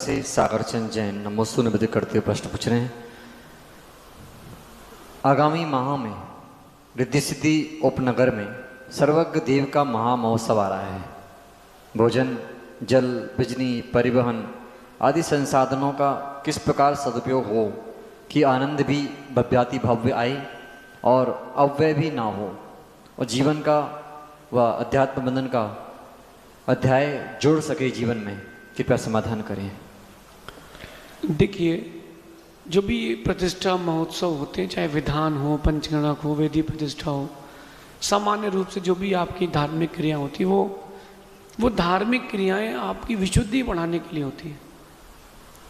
से सागर चंद जैन नमोस्तु निवेदित करते हुए प्रश्न पूछ रहे हैं। आगामी माह में रिद्धि सिद्धि उपनगर में सर्वज्ञ देव का महामहोत्सव आ रहा है। भोजन, जल, बिजली, परिवहन आदि संसाधनों का किस प्रकार सदुपयोग हो कि आनंद भी भव्याति भव्य आए और अव्यय भी ना हो और जीवन का व अध्यात्म बंधन का अध्याय जोड़ सके जीवन में, कृपया समाधान करें। देखिए, जो भी प्रतिष्ठा महोत्सव होते हैं, चाहे विधान हो, पंचगणक हो, वेदी प्रतिष्ठा हो, सामान्य रूप से जो भी आपकी धार्मिक क्रिया होती है वो धार्मिक क्रियाएं आपकी विशुद्धि बढ़ाने के लिए होती है।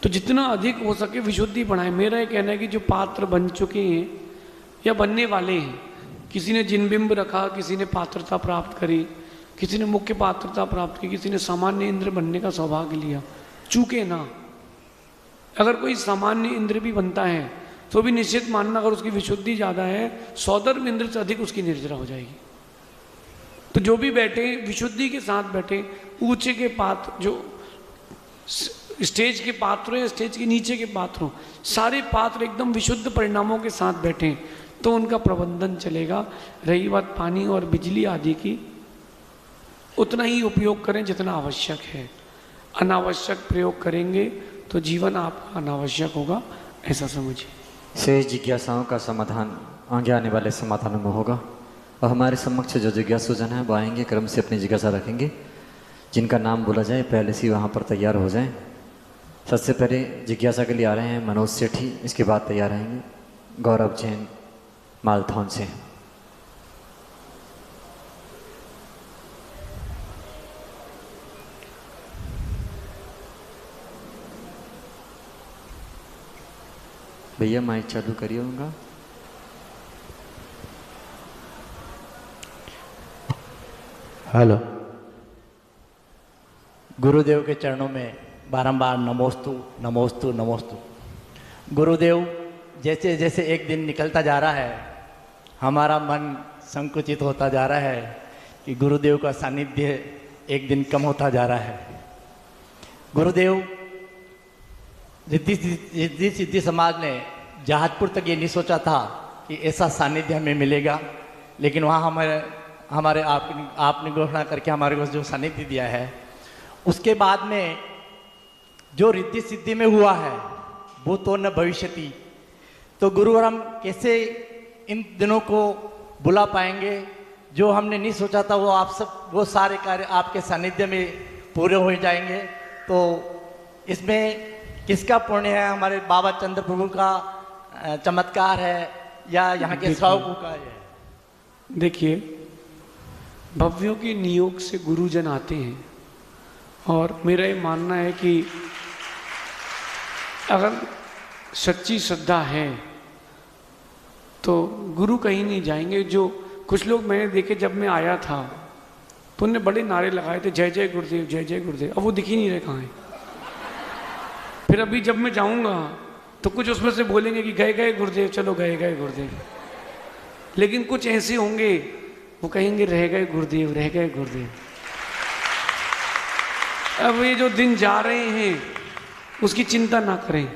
तो जितना अधिक हो सके विशुद्धि बढ़ाएं। मेरा ये कहना है कि जो पात्र बन चुके हैं या बनने वाले हैं, किसी ने जिनबिंब रखा, किसी ने पात्रता प्राप्त करी, किसी ने मुख्य पात्रता प्राप्त की, किसी ने सामान्य इंद्र बनने का सौभाग्य लिया, चूके ना। अगर कोई सामान्य इंद्र भी बनता है तो भी निश्चित मानना, अगर उसकी विशुद्धि ज़्यादा है, सौदर्भ इंद्र से अधिक उसकी निर्जरा हो जाएगी। तो जो भी बैठे विशुद्धि के साथ बैठे, ऊंचे के पात्र, जो स्टेज के पात्र या स्टेज के नीचे के पात्र हो, सारे पात्र एकदम विशुद्ध परिणामों के साथ बैठे तो उनका प्रबंधन चलेगा। रही बात पानी और बिजली आदि की, उतना ही उपयोग करें जितना आवश्यक है। अनावश्यक प्रयोग करेंगे तो जीवन आपका अनावश्यक होगा, ऐसा समझिए। शेष जिज्ञासाओं का समाधान आगे आने वाले समाधानों में होगा। और हमारे समक्ष जो जिज्ञासु जन है वो आएंगे, क्रम से अपनी जिज्ञासा रखेंगे। जिनका नाम बोला जाए पहले से वहाँ पर तैयार हो जाएं। सबसे पहले जिज्ञासा के लिए आ रहे हैं मनोज सेठी, इसके बाद तैयार रहेंगे गौरव जैन मालथौन से। भैया माइक चालू करिए उनका। हेलो। गुरुदेव के चरणों में बारंबार नमोस्तु नमोस्तु नमोस्तु। गुरुदेव, जैसे जैसे एक दिन निकलता जा रहा है, हमारा मन संकुचित होता जा रहा है कि गुरुदेव का सानिध्य एक दिन कम होता जा रहा है। गुरुदेव, रिद्धि सिद्धि समाज ने जहाजपुर तक ये नहीं सोचा था कि ऐसा सानिध्य हमें मिलेगा, लेकिन वहाँ हमारे आपने घोषणा करके हमारे को जो सानिध्य दिया है, उसके बाद में जो रिद्धि सिद्धि में हुआ है वो तो न भविष्यति। तो गुरु, हम कैसे इन दिनों को बुला पाएंगे? जो हमने नहीं सोचा था वो सारे कार्य आपके सानिध्य में पूरे हो जाएंगे। तो इसमें किसका पुण्य है? हमारे बाबा चंद्र प्रभु का चमत्कार है या यहाँ के श्रावकों का है? देखिए, भव्यों के नियोग से गुरुजन आते हैं और मेरा ये मानना है कि अगर सच्ची श्रद्धा है तो गुरु कहीं नहीं जाएंगे। जो कुछ लोग मैंने देखे, जब मैं आया था तो उन्होंने बड़े नारे लगाए थे, जय जय गुरुदेव, जय जय गुरुदेव। अब वो दिख ही नहीं रहे कहाँ हैं। फिर अभी जब मैं जाऊंगा तो कुछ उसमें से बोलेंगे कि गए गए गुरुदेव, चलो गए गए गुरुदेव। लेकिन कुछ ऐसे होंगे वो कहेंगे रह गए गुरुदेव, रह गए गुरुदेव। अब ये जो दिन जा रहे हैं उसकी चिंता ना करें।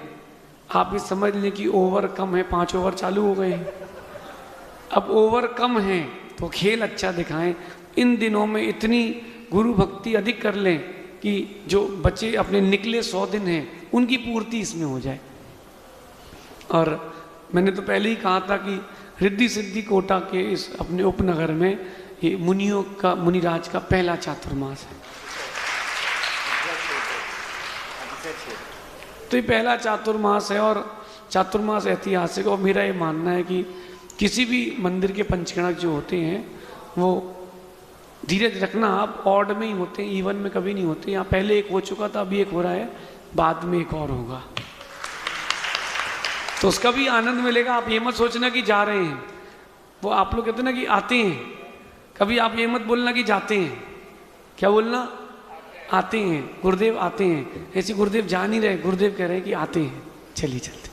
आप ये समझ लें कि ओवर कम है, 5 ओवर चालू हो गए हैं। अब ओवर कम है तो खेल अच्छा दिखाएं। इन दिनों में इतनी गुरु भक्ति अधिक कर लें कि जो बच्चे अपने निकले 100 दिन हैं उनकी पूर्ति इसमें हो जाए। और मैंने तो पहले ही कहा था कि रिद्धि सिद्धि कोटा के इस अपने उपनगर में ये मुनिराज का पहला चातुर्मास है। तो ये पहला चातुर्मास है और चातुर्मास ऐतिहासिक। और मेरा ये मानना है कि किसी भी मंदिर के पंचगणक जो होते हैं वो धीरज रखना, आप ऑड में ही होते हैं, इवन में कभी नहीं होते। यहाँ पहले एक हो चुका था, अभी एक हो रहा है, बाद में एक और होगा, तो उसका भी आनंद मिलेगा। आप ये मत सोचना कि जा रहे हैं, वो आप लोग कहते ना कि आते हैं, कभी आप ये मत बोलना कि जाते हैं। क्या बोलना? आते हैं। गुरुदेव आते हैं। ऐसे गुरुदेव जा नहीं रहे, गुरुदेव कह रहे हैं कि आते हैं। चलिए चलते।